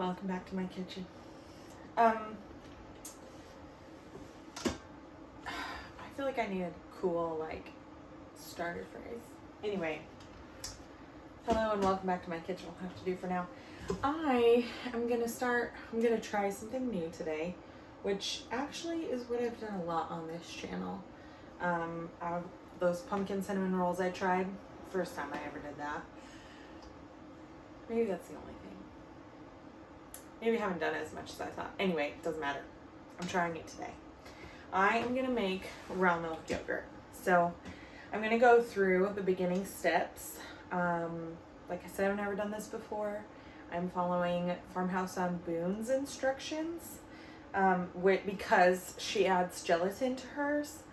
Welcome back to my kitchen. I feel like I need a cool, starter phrase. Anyway, hello and welcome back to my kitchen. I'll have to do for now. I'm gonna try something new today, which actually is what I've done a lot on this channel. Those pumpkin cinnamon rolls I tried, first time I ever did that. Maybe that's the only thing. Maybe I haven't done it as much as I thought. Anyway, it doesn't matter. I'm trying it today. I am gonna make raw milk yogurt. So I'm gonna go through the beginning steps. Like I said, I've never done this before. I'm following Farmhouse on Boone's instructions, because she adds gelatin to hers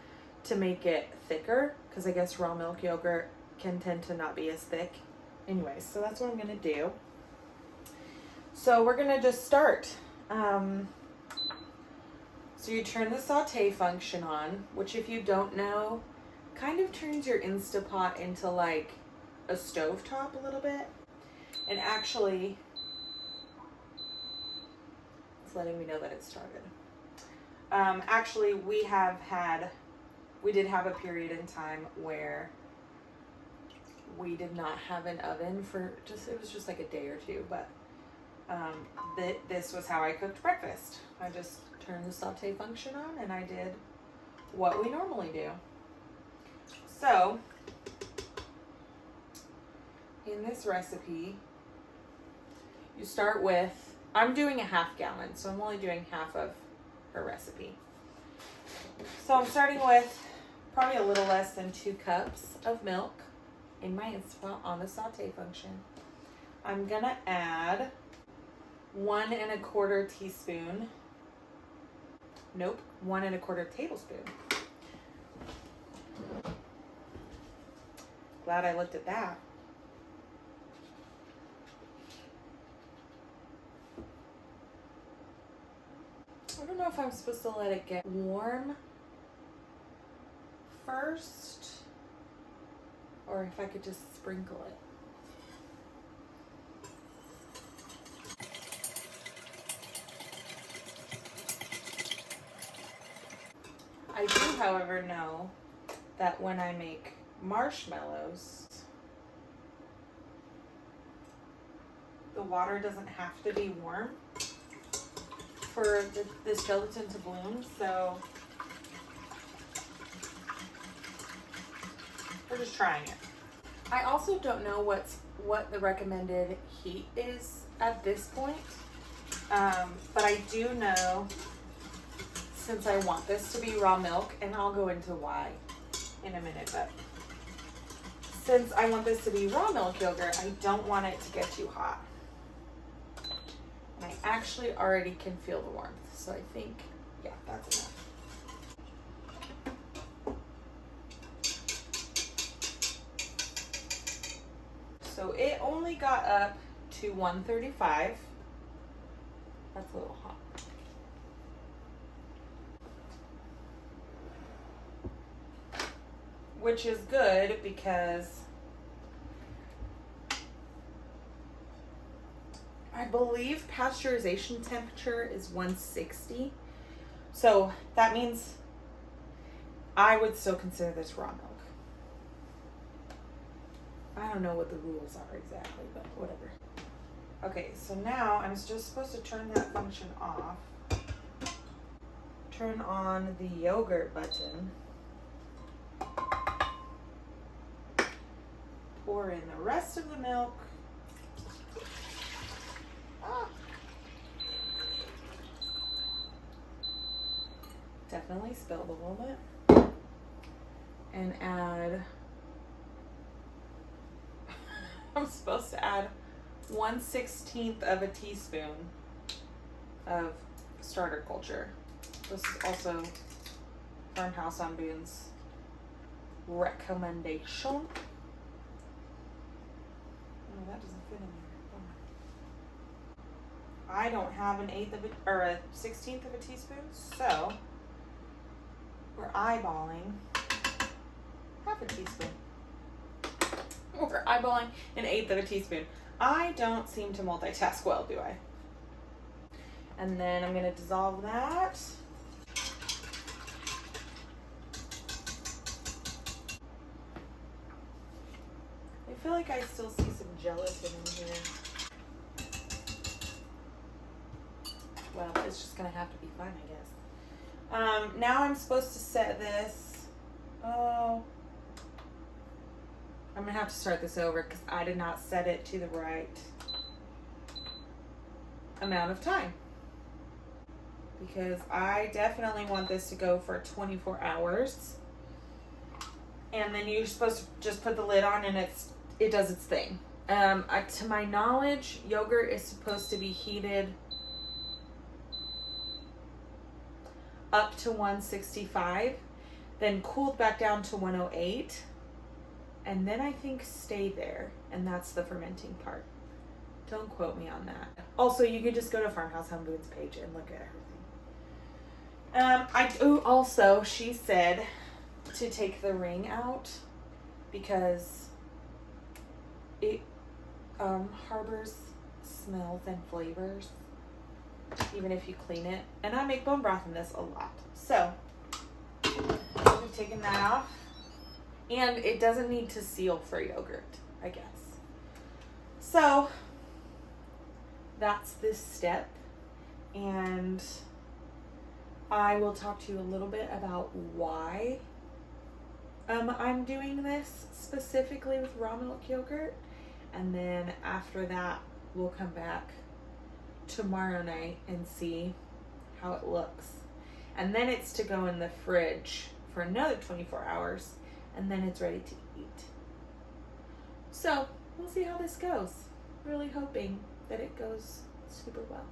to make it thicker, because I guess raw milk yogurt can tend to not be as thick. Anyway, so that's what I'm gonna do. So we're gonna just start. So you turn the saute function on, which if you don't know, kind of turns your Instapot into like a stovetop a little bit. And actually, it's letting me know that it started. Actually, we did have a period in time where we did not have an oven for it was just like a day or two, but this was how I cooked breakfast. I just turned the saute function on and I did what we normally do. So, in this recipe, you start with, I'm doing a half gallon, so I'm only doing half of her recipe. So I'm starting with probably a little less than 2 cups of milk in my Instapot on the saute function. I'm gonna add 1 1/4 teaspoon. Nope, 1 1/4 tablespoon. Glad I looked at that. I don't know if I'm supposed to let it get warm first, or if I could just sprinkle it. I do, however, know that when I make marshmallows, the water doesn't have to be warm for this gelatin to bloom, so we're just trying it. I also don't know what the recommended heat is at this point, but I do know, since I want this to be raw milk, and I'll go into why in a minute, but since I want this to be raw milk yogurt, I don't want it to get too hot. And I actually already can feel the warmth, so I think, yeah, that's enough. So it only got up to 135. That's a little hot. Which is good because I believe pasteurization temperature is 160. So that means I would still consider this raw milk. I don't know what the rules are exactly, but whatever. Okay, so now I'm just supposed to turn that function off. Turn on the yogurt button. Pour in the rest of the milk. Definitely spilled a little bit. And add, I'm supposed to add 1/16 of a teaspoon of starter culture. This is also Farmhouse on Boone's recommendation. That doesn't fit in there. I don't have an 1/16 of a teaspoon, so we're eyeballing half a teaspoon. We're eyeballing 1/8 of a teaspoon. I don't seem to multitask well, do I? And then I'm going to dissolve that. I feel like I still see some gelatin in here. Well, it's just going to have to be fine, I guess. Now I'm supposed to set this. Oh. I'm going to have to start this over because I did not set it to the right amount of time. Because I definitely want this to go for 24 hours. And then you're supposed to just put the lid on and it does its thing. To my knowledge, yogurt is supposed to be heated up to 165, then cooled back down to 108, and then I think stay there, and that's the fermenting part. Don't quote me on that. Also, you could just go to Farmhouse Humboot's page and look at everything. Also, she said to take the ring out because it harbors smells and flavors even if you clean it. And I make bone broth in this a lot. So, I've taken that off. And it doesn't need to seal for yogurt, I guess. So, that's this step. And I will talk to you a little bit about why I'm doing this specifically with raw milk yogurt. And then after that, we'll come back tomorrow night and see how it looks. And then it's to go in the fridge for another 24 hours. And then it's ready to eat. So, we'll see how this goes. Really hoping that it goes super well.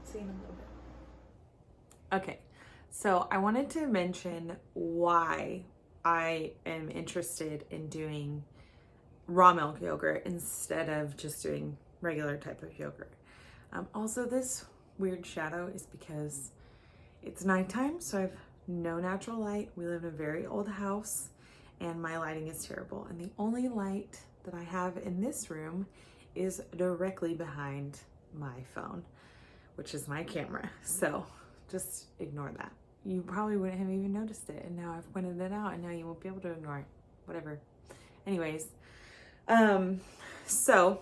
See you in a little bit. Okay, so I wanted to mention why I am interested in doing raw milk yogurt instead of just doing regular type of yogurt. Also, this weird shadow is because it's nighttime, so I have no natural light. We live in a very old house and my lighting is terrible. And the only light that I have in this room is directly behind my phone, which is my camera. So just ignore that. You probably wouldn't have even noticed it. And now I've pointed it out and now you won't be able to ignore it. Whatever. Anyways, so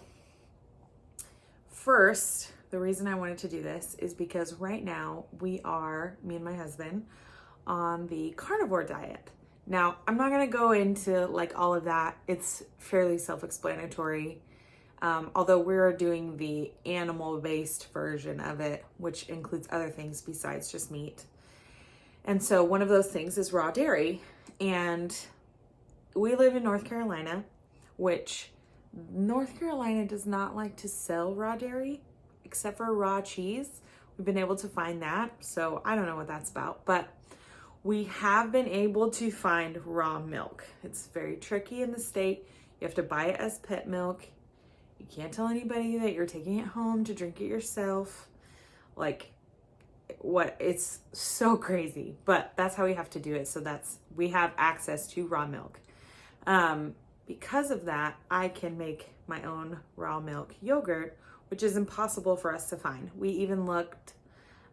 first, the reason I wanted to do this is because right now me and my husband, on the carnivore diet. Now, I'm not going to go into like all of that. It's fairly self-explanatory. Although we're doing the animal-based version of it, which includes other things besides just meat. And so one of those things is raw dairy. And we live in North Carolina, which North Carolina does not like to sell raw dairy, except for raw cheese. We've been able to find that. So I don't know what that's about, but we have been able to find raw milk. It's very tricky in the state. You have to buy it as pet milk. You can't tell anybody that you're taking it home to drink it yourself. Like, what? It's so crazy, but that's how we have to do it. So we have access to raw milk. Because of that, I can make my own raw milk yogurt, which is impossible for us to find. We even looked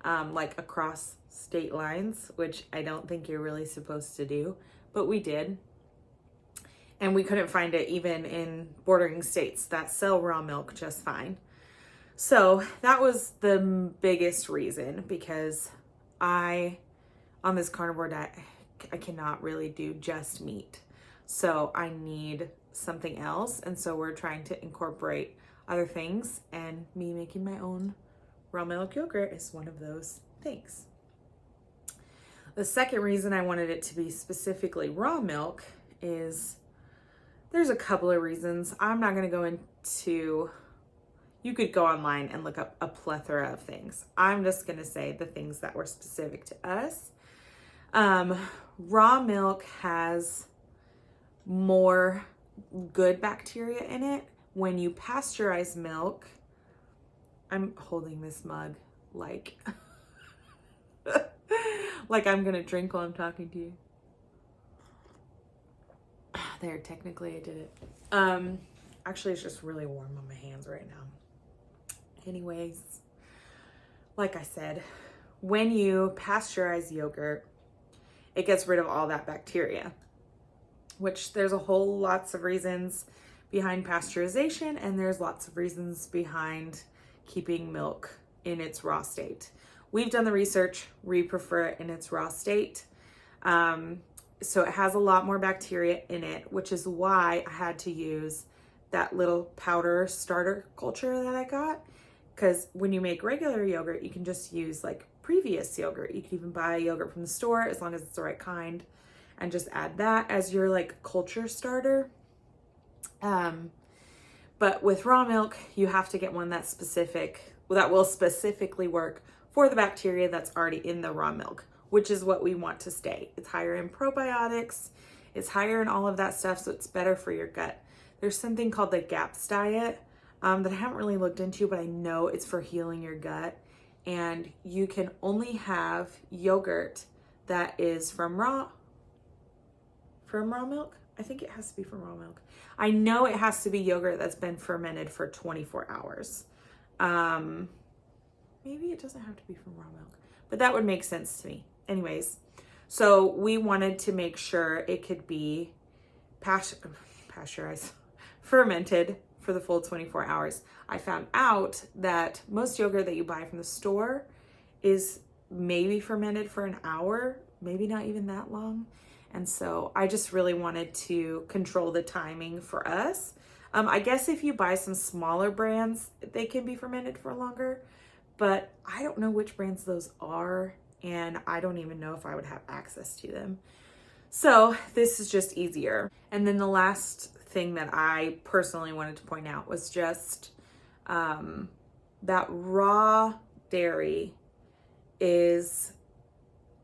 like across state lines, which I don't think you're really supposed to do, but we did. And we couldn't find it even in bordering states that sell raw milk just fine. So that was the biggest reason, because on this carnivore diet, I cannot really do just meat. So I need something else. And so we're trying to incorporate other things, and me making my own raw milk yogurt is one of those things. The second reason I wanted it to be specifically raw milk is there's a couple of reasons. I'm not going to go into, you could go online and look up a plethora of things. I'm just going to say the things that were specific to us. Raw milk has more good bacteria in it. When you pasteurize milk, I'm holding this mug like like I'm gonna drink while I'm talking to you. There, technically I did it. Actually, it's just really warm on my hands right now. Anyways, like I said, when you pasteurize yogurt, it gets rid of all that bacteria, which there's a whole lots of reasons behind pasteurization, and there's lots of reasons behind keeping milk in its raw state. We've done the research. We prefer it in its raw state. So it has a lot more bacteria in it, which is why I had to use that little powder starter culture that I got. Because when you make regular yogurt, you can just use like previous yogurt. You can even buy yogurt from the store as long as it's the right kind, and just add that as your like culture starter. But with raw milk, you have to get one that's specific, that will specifically work for the bacteria that's already in the raw milk, which is what we want to stay. It's higher in probiotics, it's higher in all of that stuff, so it's better for your gut. There's something called the GAPS diet that I haven't really looked into, but I know it's for healing your gut. And you can only have yogurt that is from raw milk. I think it has to be from raw milk. I know it has to be yogurt that's been fermented for 24 hours. Maybe it doesn't have to be from raw milk, but that would make sense to me. Anyways, so we wanted to make sure it could be pasteurized, fermented for the full 24 hours. I found out that most yogurt that you buy from the store is maybe fermented for an hour, maybe not even that long. And so I just really wanted to control the timing for us. I guess if you buy some smaller brands, they can be fermented for longer, but I don't know which brands those are, and I don't even know if I would have access to them. So this is just easier. And then the last thing that I personally wanted to point out was just that raw dairy is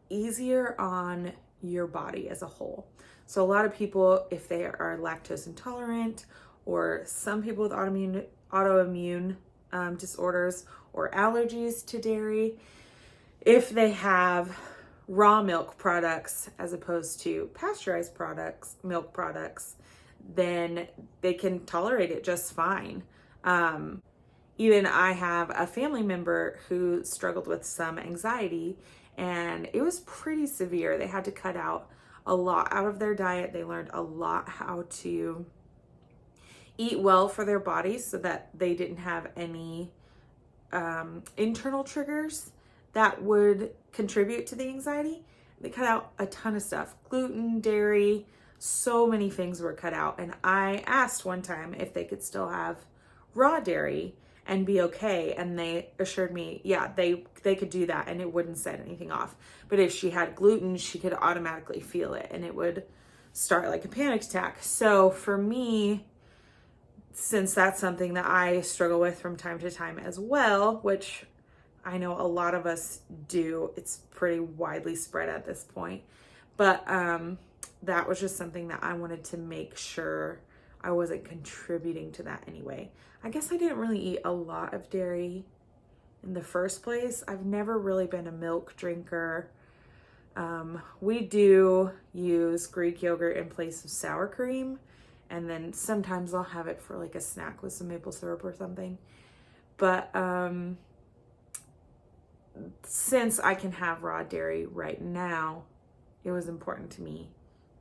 easier on your body as a whole. So a lot of people, if they are lactose intolerant, or some people with autoimmune disorders or allergies to dairy, if they have raw milk products as opposed to pasteurized milk products, then they can tolerate it just fine. Even I have a family member who struggled with some anxiety, and it was pretty severe. They had to cut out a lot out of their diet. They learned a lot how to eat well for their bodies so that they didn't have any internal triggers that would contribute to the anxiety. They cut out a ton of stuff, gluten, dairy, so many things were cut out. And I asked one time if they could still have raw dairy and be okay. And they assured me, yeah, they could do that and it wouldn't set anything off. But if she had gluten, she could automatically feel it and it would start like a panic attack. So for me, since that's something that I struggle with from time to time as well, which I know a lot of us do, it's pretty widely spread at this point. But that was just something that I wanted to make sure I wasn't contributing to that anyway. I guess I didn't really eat a lot of dairy in the first place. I've never really been a milk drinker. We do use Greek yogurt in place of sour cream. And then sometimes I'll have it for like a snack with some maple syrup or something. But since I can have raw dairy right now, it was important to me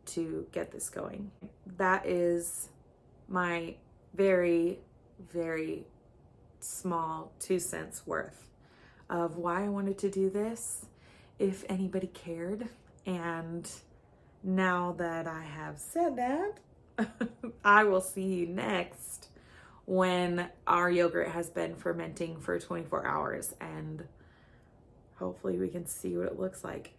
to get this going. That is my very, very small 2 cents worth of why I wanted to do this, if anybody cared. And now that I have said that, I will see you next when our yogurt has been fermenting for 24 hours and hopefully we can see what it looks like.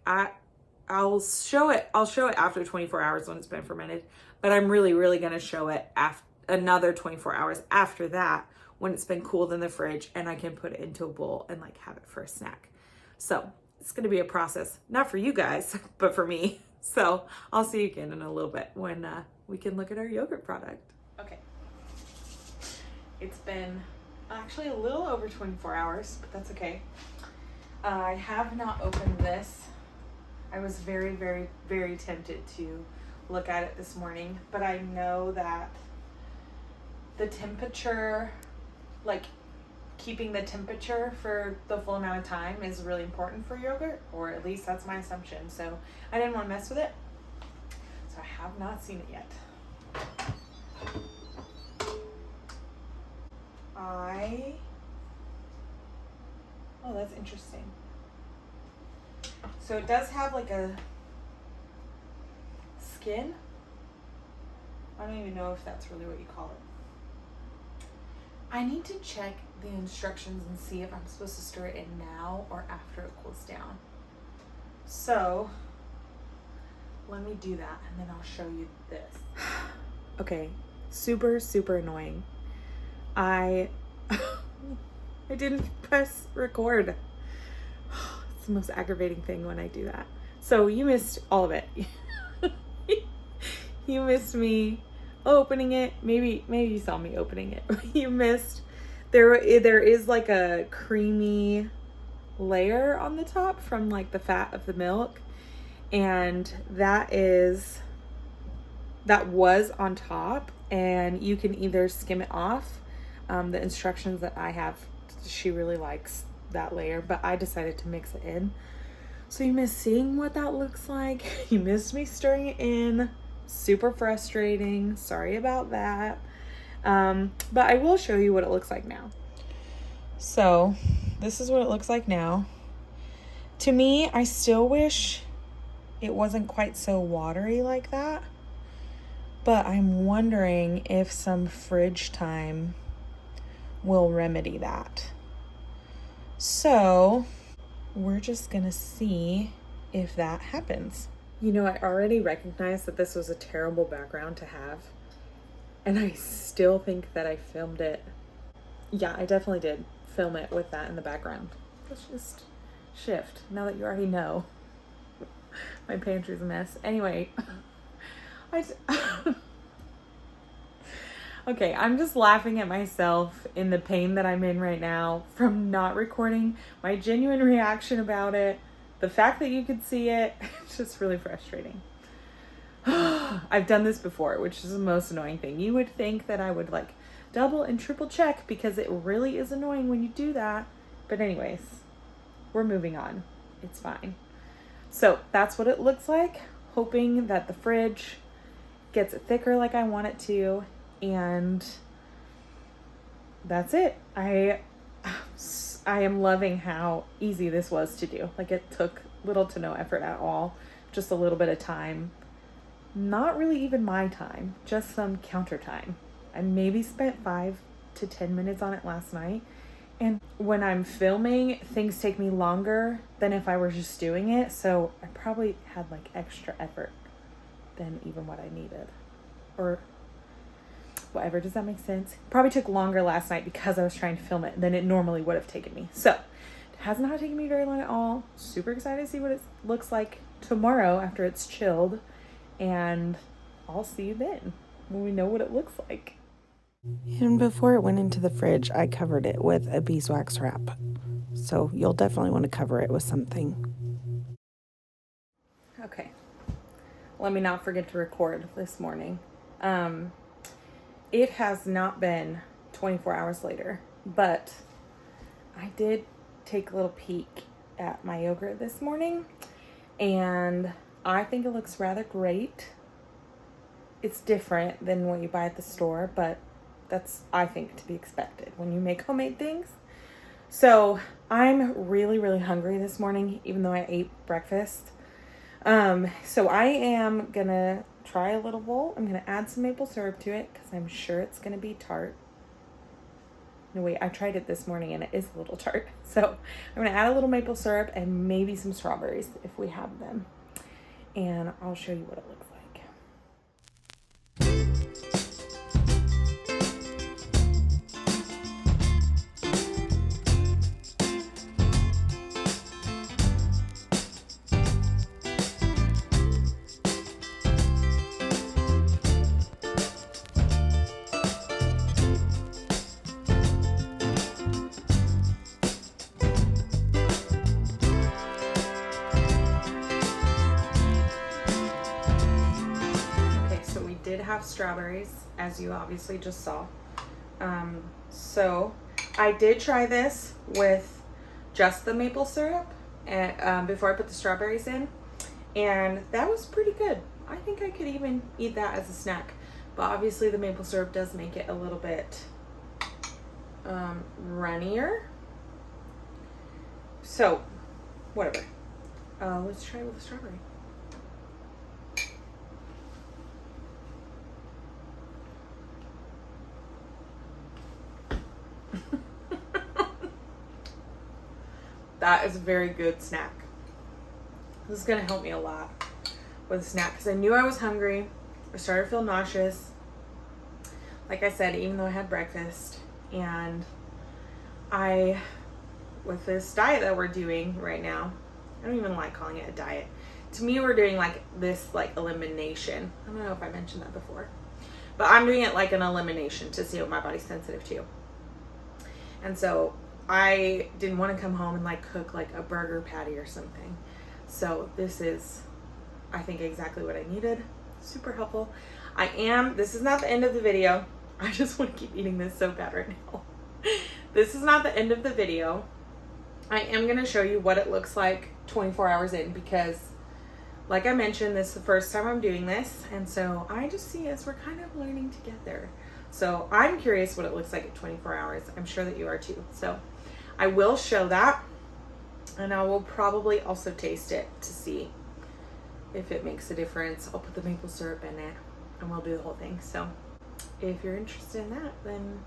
I'll show it after 24 hours when it's been fermented, but I'm really going to show it after another 24 hours after that when it's been cooled in the fridge and I can put it into a bowl and like have it for a snack. So it's going to be a process, not for you guys, but for me. So I'll see you again in a little bit when we can look at our yogurt product. Okay. It's been actually a little over 24 hours, but that's okay. I have not opened this. I was very, very, very tempted to look at it this morning, but I know that the temperature like keeping the temperature for the full amount of time is really important for yogurt, or at least that's my assumption. So I didn't want to mess with it. So I have not seen it yet. Oh, that's interesting. So it does have like a skin. I don't even know if that's really what you call it. I need to check the instructions and see if I'm supposed to stir it in now or after it cools down. So let me do that and then I'll show you this. Okay, super, super annoying. I didn't press record. It's the most aggravating thing when I do that. So you missed all of it. You missed me opening it. Maybe you saw me opening it. You missed. There is like a creamy layer on the top from like the fat of the milk, and that was on top, and you can either skim it off. The instructions that I have, she really likes that layer, but I decided to mix it in. So you missed seeing what that looks like. You missed me stirring it in. Super frustrating. Sorry about that. But I will show you what it looks like now. So this is what it looks like now. To me, I still wish it wasn't quite so watery like that, but I'm wondering if some fridge time will remedy that. So we're just gonna see if that happens. You know, I already recognized that this was a terrible background to have, and I still think that I filmed it. Yeah, I definitely did film it with that in the background. Let's just shift now that you already know. My pantry's a mess. Anyway, okay, I'm just laughing at myself in the pain that I'm in right now from not recording. My genuine reaction about it, the fact that you could see it, it's just really frustrating. I've done this before, which is the most annoying thing. You would think that I would like double and triple check because it really is annoying when you do that. But anyways, we're moving on. It's fine. So that's what it looks like. Hoping that the fridge gets it thicker like I want it to. And that's it. I am loving how easy this was to do. Like, it took little to no effort at all. Just a little bit of time. Not really even my time, just some counter time. I maybe spent 5 to 10 minutes on it last night. And when I'm filming, things take me longer than if I were just doing it. So I probably had like extra effort than even what I needed. Or whatever, does that make sense? Probably took longer last night because I was trying to film it than it normally would have taken me. So it has not taken me very long at all. Super excited to see what it looks like tomorrow after it's chilled. And I'll see you then when we know what it looks like. And before it went into the fridge, I covered it with a beeswax wrap. So you'll definitely want to cover it with something. Okay. Let me not forget to record this morning. It has not been 24 hours later, but I did take a little peek at my yogurt this morning, and I think it looks rather great. It's different than what you buy at the store, but that's, I think, to be expected when you make homemade things. So I'm really, really hungry this morning, even though I ate breakfast. So I am gonna try a little bowl. I'm gonna add some maple syrup to it because I'm sure it's gonna be tart. No, wait, I tried it this morning and it is a little tart. So I'm gonna add a little maple syrup and maybe some strawberries if we have them. And I'll show you what it looks like. Have strawberries, as you obviously just saw. So I did try this with just the maple syrup and before I put the strawberries in, and that was pretty good. I think I could even eat that as a snack, but obviously the maple syrup does make it a little bit runnier. So, whatever. Let's try it with the strawberry. That is a very good snack. This is gonna help me a lot with a snack because I knew I was hungry. I started to feel nauseous. Like I said, even though I had breakfast, and with this diet that we're doing right now, I don't even like calling it a diet. To me, we're doing like this like elimination. I don't know if I mentioned that before, but I'm doing it like an elimination to see what my body's sensitive to. And so I didn't want to come home and like cook like a burger patty or something. So this is, I think, exactly what I needed. Super helpful. This is not the end of the video. I just want to keep eating this so bad right now. This is not the end of the video. I am going to show you what it looks like 24 hours in because, like I mentioned, this is the first time I'm doing this. And so I just see as we're kind of learning together. So I'm curious what it looks like at 24 hours. I'm sure that you are too. So I will show that, and I will probably also taste it to see if it makes a difference. I'll put the maple syrup in it and we'll do the whole thing. So if you're interested in that, then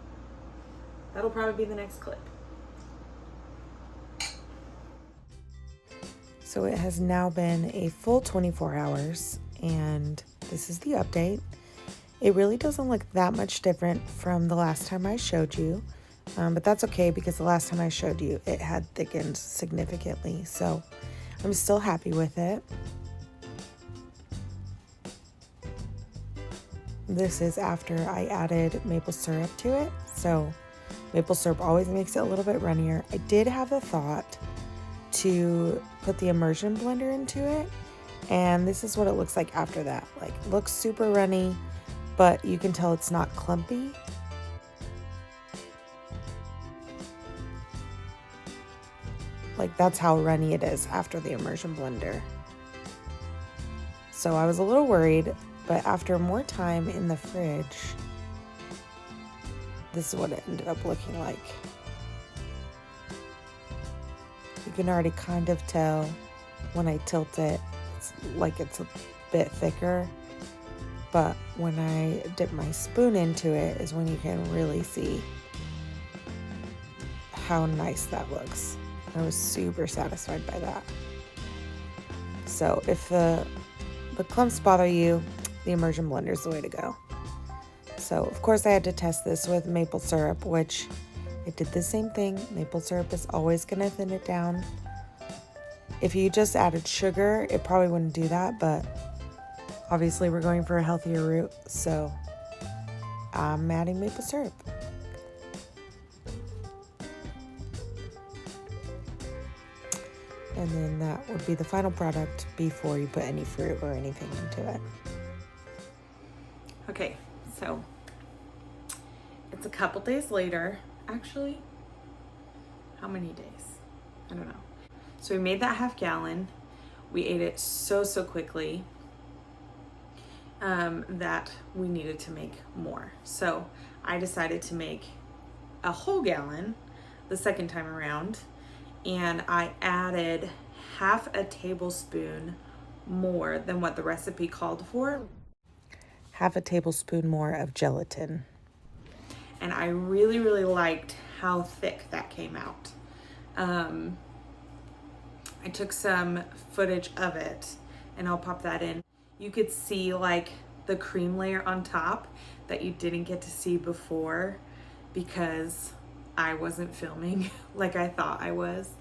that'll probably be the next clip. So it has now been a full 24 hours, and this is the update. It really doesn't look that much different from the last time I showed you, but that's okay because the last time I showed you, it had thickened significantly. So I'm still happy with it. This is after I added maple syrup to it. So maple syrup always makes it a little bit runnier. I did have the thought to put the immersion blender into it, and this is what it looks like after that. Like, looks super runny, but you can tell it's not clumpy. Like, that's how runny it is after the immersion blender. So I was a little worried, but after more time in the fridge, this is what it ended up looking like. You can already kind of tell when I tilt it, it's a bit thicker. But when I dip my spoon into it is when you can really see how nice that looks. I was super satisfied by that. So if the clumps bother you, the immersion blender is the way to go. So of course I had to test this with maple syrup, which it did the same thing. Maple syrup is always going to thin it down. If you just added sugar, it probably wouldn't do that, but obviously we're going for a healthier route, so I'm adding maple syrup. And then that would be the final product before you put any fruit or anything into it. Okay, so it's a couple days later. Actually, how many days? I don't know. So we made that 1/2 gallon. We ate it so quickly that we needed to make more. So I decided to make a whole gallon the second time around, and I added 1/2 tablespoon more than what the recipe called for. 1/2 tablespoon more of gelatin. And I really liked how thick that came out. I took some footage of it and I'll pop that in. You could see like the cream layer on top that you didn't get to see before because I wasn't filming like I thought I was.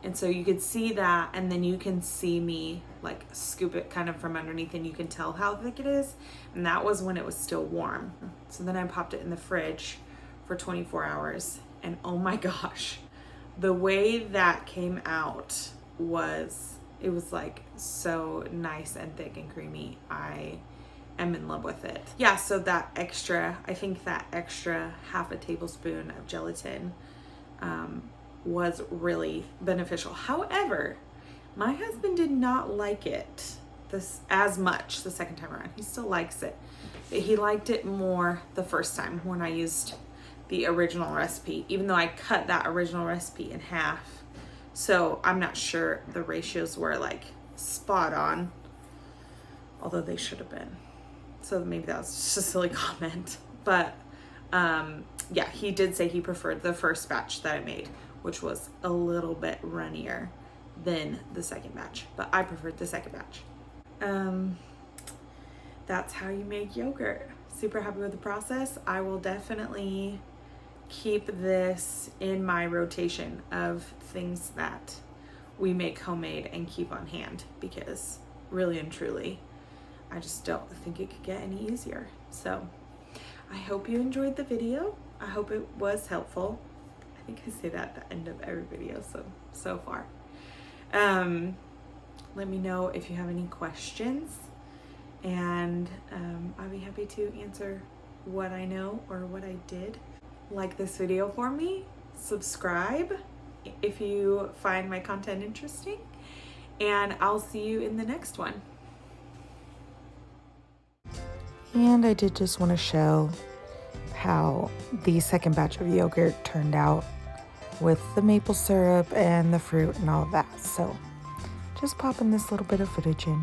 And so you could see that, and then you can see me like scoop it kind of from underneath and you can tell how thick it is. And that was when it was still warm. So then I popped it in the fridge for 24 hours, and oh my gosh, the way that came out was, it was like so nice and thick and creamy. I am in love with it. Yeah, so that extra, I think that extra half a tablespoon of gelatin was really beneficial. However, my husband did not like it this as much the second time around. He still likes it, but he liked it more the first time when I used the original recipe, even though I cut that original recipe in half. So I'm not sure the ratios were like spot on, although they should have been. So maybe that was just a silly comment. But yeah, he did say he preferred the first batch that I made, which was a little bit runnier than the second batch, but I preferred the second batch. That's how you make yogurt. Super happy with the process. I will definitely keep this in my rotation of things that we make homemade and keep on hand, because really and truly, I just don't think it could get any easier. So I hope you enjoyed the video. I hope it was helpful. I think I say that at the end of every video so far. Let me know if you have any questions, and I'll be happy to answer what I know or what I did. Like this video for me, subscribe if you find my content interesting, and I'll see you in the next one. And I did just want to show how the second batch of yogurt turned out with the maple syrup and the fruit and all of that. So just popping this little bit of footage in.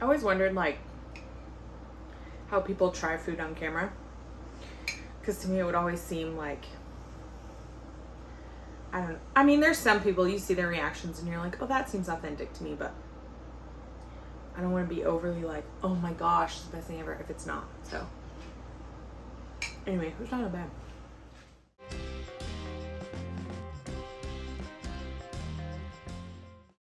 I always wondered like how people try food on camera, because to me it would always seem like, I mean, there's some people, you see their reactions and you're like, oh, that seems authentic to me, but I don't want to be overly like, oh my gosh, it's the best thing ever, if it's not. So anyway, it's not bad.